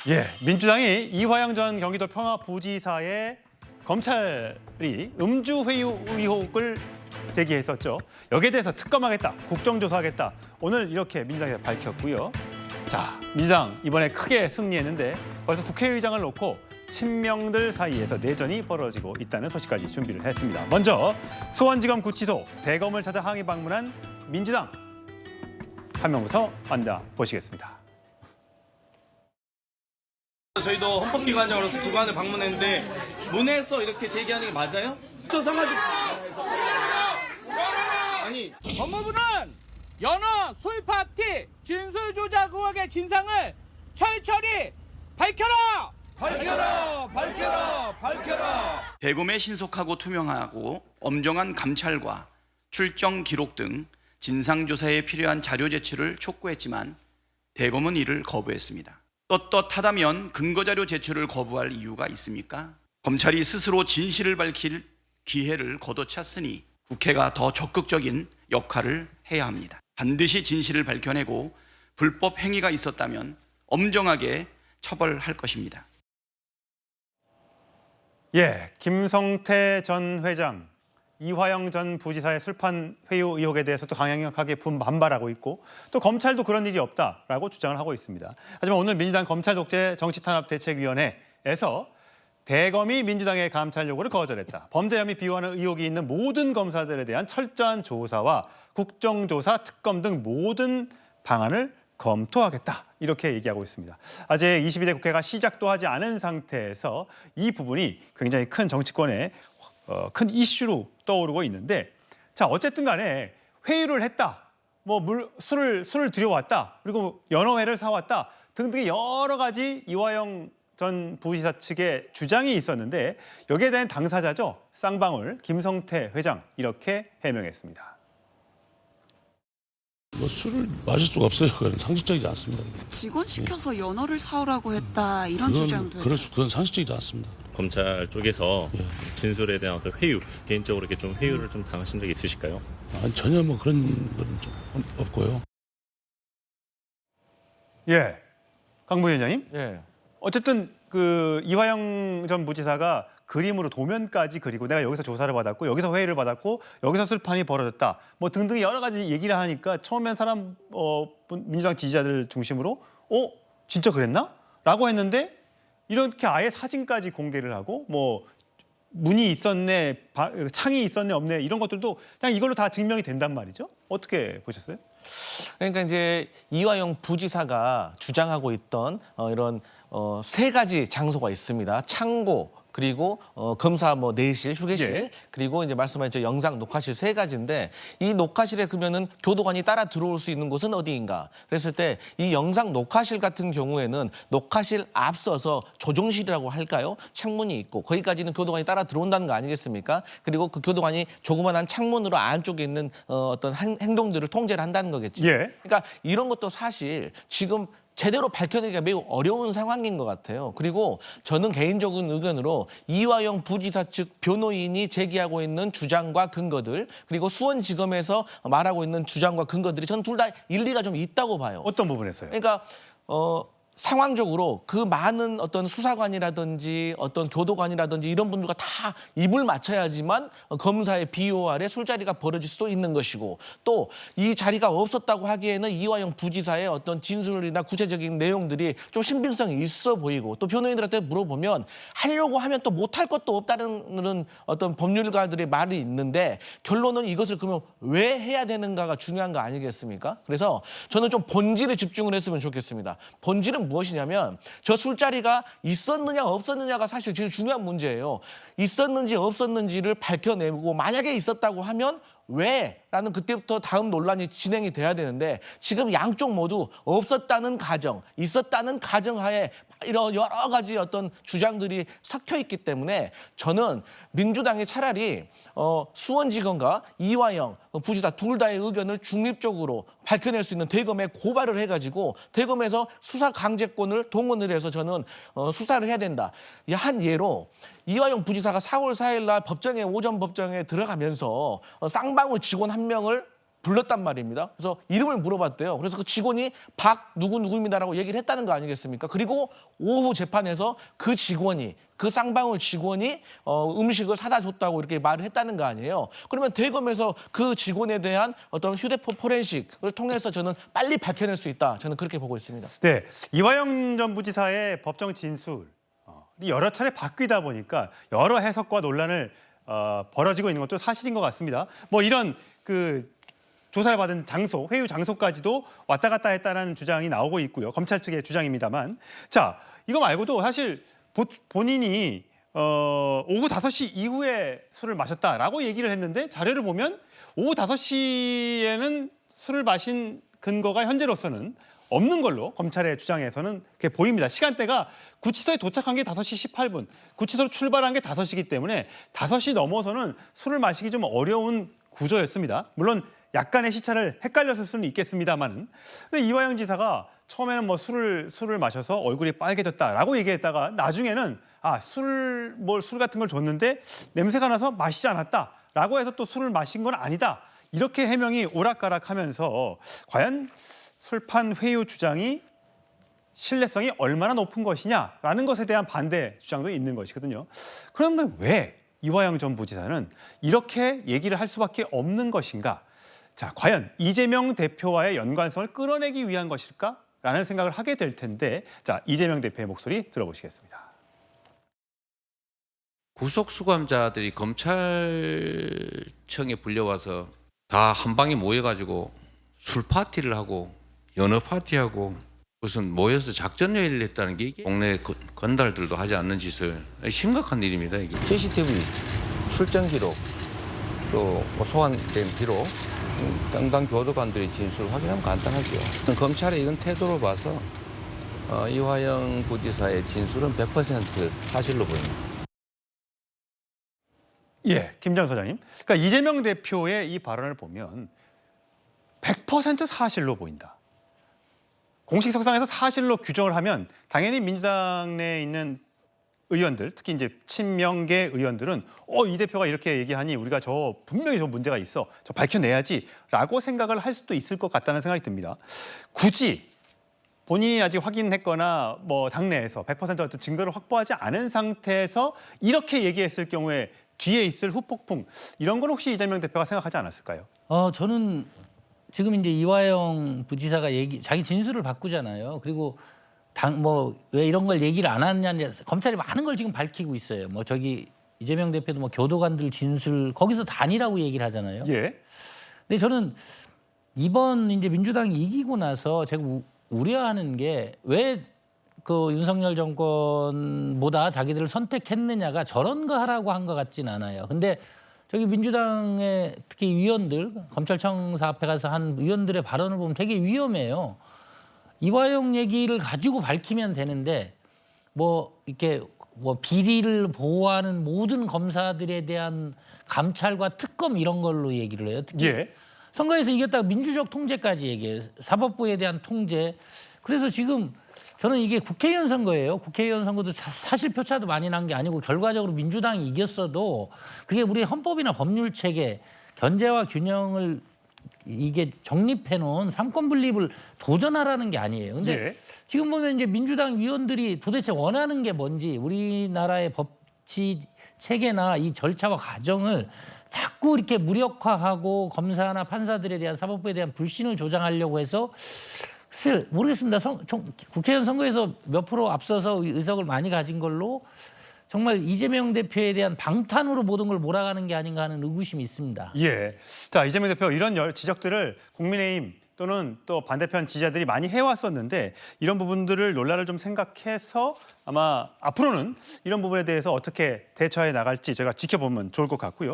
예, 민주당이 이화영 전 경기도 평화부지사의 검찰이 음주 회유 의혹을 제기했었죠. 여기에 대해서 특검하겠다, 국정조사하겠다. 오늘 이렇게 민주당에서 밝혔고요. 자, 민주당 이번에 크게 승리했는데 벌써 국회의장을 놓고 친명들 사이에서 내전이 벌어지고 있다는 소식까지 준비를 했습니다. 먼저 수원지검 구치소 대검을 찾아 항의 방문한 민주당 한 명부터 만나보시겠습니다. 저희도 헌법기관장으로서 기관을 방문했는데 문에서 이렇게 제기하는 게 맞아요? 저 서가지고 아니 법무부는 연어 술파티 진술 조작 의혹의 진상을 철저히 밝혀라! 밝혀라! 밝혀라! 밝혀라! 대검의 신속하고 투명하고 엄정한 감찰과 출정 기록 등 진상조사에 필요한 자료 제출을 촉구했지만 대검은 이를 거부했습니다. 떳떳하다면 근거자료 제출을 거부할 이유가 있습니까? 검찰이 스스로 진실을 밝힐 기회를 걷어찼으니 국회가 더 적극적인 역할을 해야 합니다. 반드시 진실을 밝혀내고 불법 행위가 있었다면 엄정하게 처벌할 것입니다. 예, 김성태 전 회장, 이화영 전 부지사의 술판 회유 의혹에 대해서 또 강력하게 반발하고 있고 또 검찰도 그런 일이 없다라고 주장을 하고 있습니다. 하지만 오늘 민주당 검찰독재 정치탄압대책위원회에서 대검이 민주당의 감찰 요구를 거절했다. 범죄 혐의 비호하는 의혹이 있는 모든 검사들에 대한 철저한 조사와 국정조사, 특검 등 모든 방안을 검토하겠다. 이렇게 얘기하고 있습니다. 아직 22대 국회가 시작도 하지 않은 상태에서 이 부분이 굉장히 큰 정치권의 큰 이슈로 떠오르고 있는데, 자 어쨌든 간에 회유를 했다, 술을 들여왔다, 그리고 연어회를 사왔다 등등의 여러 가지 이화영 전 부지사 측의 주장이 있었는데 여기에 대한 당사자죠, 쌍방울 김성태 회장 이렇게 해명했습니다. 술을 마실 수가 없어요. 그건 상식적이지 않습니다. 직원 시켜서 연어를 사오라고 했다 이런 주장도 그렇죠. 그건 상식적이지 않습니다. 검찰 쪽에서 진술에 대한 어떤 회유, 개인적으로 이렇게 좀 회유를 좀 당하신 적이 있으실까요? 아니, 전혀 그런 건 좀 없고요. 예, 강 부위원장님. 예. 어쨌든 그 이화영 전 부지사가 그림으로 도면까지 그리고 내가 여기서 조사를 받았고 여기서 회의를 받았고 여기서 술판이 벌어졌다 등등 여러 가지 얘기를 하니까 처음엔 민주당 지지자들 중심으로 진짜 그랬나? 라고 했는데 이렇게 아예 사진까지 공개를 하고 문이 있었네, 창이 있었네 없네 이런 것들도 그냥 이걸로 다 증명이 된단 말이죠. 어떻게 보셨어요? 그러니까 이제 이화영 부지사가 주장하고 있던 이런 세 가지 장소가 있습니다. 창고, 그리고 검사 내실, 휴게실, 예. 그리고 이제 말씀하신 영상 녹화실 세 가지인데 이 녹화실에 그러면은 교도관이 따라 들어올 수 있는 곳은 어디인가? 그랬을 때 이 영상 녹화실 같은 경우에는 녹화실 앞서서 조종실이라고 할까요? 창문이 있고 거기까지는 교도관이 따라 들어온다는 거 아니겠습니까? 그리고 그 교도관이 조그만한 창문으로 안쪽에 있는 어떤 행동들을 통제를 한다는 거겠죠. 예. 그러니까 이런 것도 사실 지금 제대로 밝혀내기가 매우 어려운 상황인 것 같아요. 그리고 저는 개인적인 의견으로 이화영 부지사 측 변호인이 제기하고 있는 주장과 근거들, 그리고 수원지검에서 말하고 있는 주장과 근거들이 저는 둘 다 일리가 좀 있다고 봐요. 어떤 부분에서요? 그러니까 상황적으로 그 많은 어떤 수사관이라든지 어떤 교도관이라든지 이런 분들과 다 입을 맞춰야지만 검사의 비호 아래 술자리가 벌어질 수도 있는 것이고, 또 이 자리가 없었다고 하기에는 이화영 부지사의 어떤 진술이나 구체적인 내용들이 좀 신빙성이 있어 보이고, 또 변호인들한테 물어보면 하려고 하면 또 못할 것도 없다는 어떤 법률가들의 말이 있는데 결론은 이것을 그러면 왜 해야 되는가가 중요한 거 아니겠습니까? 그래서 저는 좀 본질에 집중을 했으면 좋겠습니다. 본질은 무엇이냐면 저 술자리가 있었느냐 없었느냐가 사실 제일 중요한 문제예요. 있었는지 없었는지를 밝혀내고 만약에 있었다고 하면 왜? 라는 그때부터 다음 논란이 진행이 돼야 되는데 지금 양쪽 모두 없었다는 가정, 있었다는 가정하에 이런 여러 가지 어떤 주장들이 섞여 있기 때문에 저는 민주당이 차라리 수원지검과 이화영 부지사 둘 다의 의견을 중립적으로 밝혀낼 수 있는 대검에 고발을 해가지고 대검에서 수사 강제권을 동원을 해서 저는 수사를 해야 된다. 한 예로 이화영 부지사가 4월 4일 날 오전 법정에 들어가면서 쌍방울 직원 한 명을 불렀단 말입니다. 그래서 이름을 물어봤대요. 그래서 그 직원이 박 누구입니다라고 얘기를 했다는 거 아니겠습니까? 그리고 오후 재판에서 그 직원이 그 쌍방울 직원이 음식을 사다 줬다고 이렇게 말을 했다는 거 아니에요. 그러면 대검에서 그 직원에 대한 어떤 휴대폰 포렌식을 통해서 저는 빨리 밝혀낼 수 있다. 저는 그렇게 보고 있습니다. 네, 이화영 전 부지사의 법정 진술이 여러 차례 바뀌다 보니까 여러 해석과 논란을 벌어지고 있는 것도 사실인 것 같습니다. 뭐 이런 그 조사를 받은 장소, 회유 장소까지도 왔다 갔다 했다는 주장이 나오고 있고요. 검찰 측의 주장입니다만. 자, 이거 말고도 사실 본인이 오후 5시 이후에 술을 마셨다라고 얘기를 했는데 자료를 보면 오후 5시에는 술을 마신 근거가 현재로서는 없는 걸로 검찰의 주장에서는 그렇게 보입니다. 시간대가 구치소에 도착한 게 5시 18분, 구치소로 출발한 게 5시이기 때문에 5시 넘어서는 술을 마시기 좀 어려운 구조였습니다. 물론 약간의 시차를 헷갈렸을 수는 있겠습니다만은. 근데 이화영 지사가 처음에는 뭐 술을 마셔서 얼굴이 빨개졌다라고 얘기했다가 나중에는 술 같은 걸 줬는데 냄새가 나서 마시지 않았다라고 해서 또 술을 마신 건 아니다. 이렇게 해명이 오락가락하면서 과연 술판 회유 주장이 신뢰성이 얼마나 높은 것이냐라는 것에 대한 반대 주장도 있는 것이거든요. 그런데 왜 이화영 전 부지사는 이렇게 얘기를 할 수밖에 없는 것인가? 자, 과연 이재명 대표와의 연관성을 끌어내기 위한 것일까라는 생각을 하게 될 텐데, 자, 이재명 대표의 목소리 들어보시겠습니다. 구속 수감자들이 검찰청에 불려와서 다 한 방에 모여가지고 술 파티를 하고 연어 파티하고 무슨 모여서 작전 회의를 했다는 게 이게 동네 건달들도 하지 않는 짓을 심각한 일입니다. 이게. CCTV 출정 기록 또 소환된 기록 담당 교도관들의 진술을 확인하면 간단하죠. 검찰의 이런 태도로 봐서 이화영 부지사의 진술은 100% 사실로 보입니다. 예, 김장 소장님. 그러니까 이재명 대표의 이 발언을 보면 100% 사실로 보인다. 공식 석상에서 사실로 규정을 하면 당연히 민주당 내에 있는 의원들, 특히 이제 친명계 의원들은 이 대표가 이렇게 얘기하니 우리가 분명히 문제가 있어. 저 밝혀내야지라고 생각을 할 수도 있을 것 같다는 생각이 듭니다. 굳이 본인이 아직 확인했거나 뭐 당내에서 100% 어떤 증거를 확보하지 않은 상태에서 이렇게 얘기했을 경우에 뒤에 있을 후폭풍 이런 건 혹시 이재명 대표가 생각하지 않았을까요? 저는 지금 이제 이화영 부지사가 자기 진술을 바꾸잖아요. 그리고 왜 이런 걸 얘기를 안 하느냐, 검찰이 많은 걸 지금 밝히고 있어요. 뭐 저기 이재명 대표도 뭐 교도관들 진술 거기서 다 아니라고 얘기를 하잖아요. 예. 근데 저는 이번 이제 민주당이 이기고 나서 제가 우려하는 게 왜 그 윤석열 정권보다 자기들을 선택했느냐가 저런 거 하라고 한 것 같진 않아요. 근데 저기 민주당의 특히 위원들, 검찰청사 앞에 가서 한 위원들의 발언을 보면 되게 위험해요. 이화영 얘기를 가지고 밝히면 되는데 이렇게 비리를 보호하는 모든 검사들에 대한 감찰과 특검 이런 걸로 얘기를 해요. 특히 선거에서 이겼다가 민주적 통제까지 얘기해요. 사법부에 대한 통제. 그래서 지금 저는 이게 국회의원 선거예요. 국회의원 선거도 사실 표차도 많이 난 게 아니고 결과적으로 민주당이 이겼어도 그게 우리 헌법이나 법률 체계, 견제와 균형을 이게 정립해 놓은 삼권 분립을 도전하라는 게 아니에요. 근데 지금 보면 이제 민주당 위원들이 도대체 원하는 게 뭔지 우리나라의 법치 체계나 이 절차와 과정을 자꾸 이렇게 무력화하고 검사나 판사들에 대한 사법부에 대한 불신을 조장하려고 해서 사실 모르겠습니다. 국회의원 선거에서 몇 프로 앞서서 의석을 많이 가진 걸로 정말 이재명 대표에 대한 방탄으로 모든 걸 몰아가는 게 아닌가 하는 의구심이 있습니다. 예. 자, 이재명 대표 이런 지적들을 국민의힘 또는 또 반대편 지지자들이 많이 해왔었는데 이런 부분들을 논란을 좀 생각해서 아마 앞으로는 이런 부분에 대해서 어떻게 대처해 나갈지 저희가 지켜보면 좋을 것 같고요.